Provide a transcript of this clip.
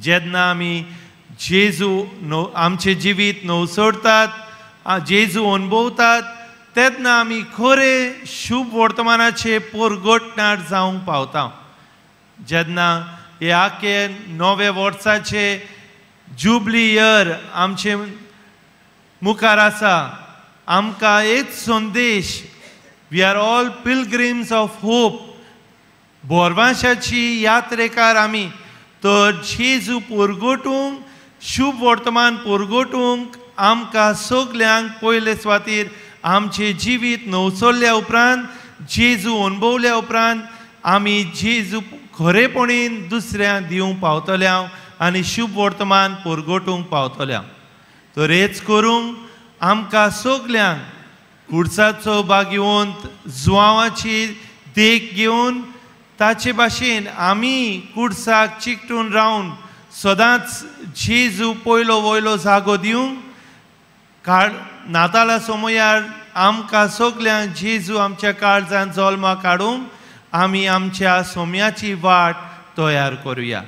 जेन्ना आमी जेजू आमचे जिवीत नवसोडतात जेजू अनुभवतात तेन्ना आमी खरे शुभ वर्तमानाचे परगटणार जावंक पावता जेन्ना हे आखे नवे वर्साचे जुबली इयर आमचे मुखार आसा आमकां एक संदेश we are all pilgrims of hope बोरवांशाची यात्रेकार आमी तर जेजू परगटूंक शुभ वर्तमान परगटूंक आमकां सगल्यांक पयले सुवातेर आमचे जिवीत नवसोल्ल्या उपरांत जेजू अनुभवल्या उपरांत आमी जेजू खरेपणीन दुसऱ्यांक दिवंक पावतल्या आनी शुभ वर्तमान परगटूंक पावतल्या तर हेच करूंक आमकां सगल्यांक खुर्साचो भाग्यवंत जुवांवाची देख घेवन ताचे भाशेन आमी कुर्साक चिकटून रावन सदांच जेजू पयलो वयलो जागो दिवंक नाताला समयार आमकां सगल्यांक जेजू आमच्या काळजांत जल्माक हाडूंक आमी आमच्या सोम्याची वाट तयार करुया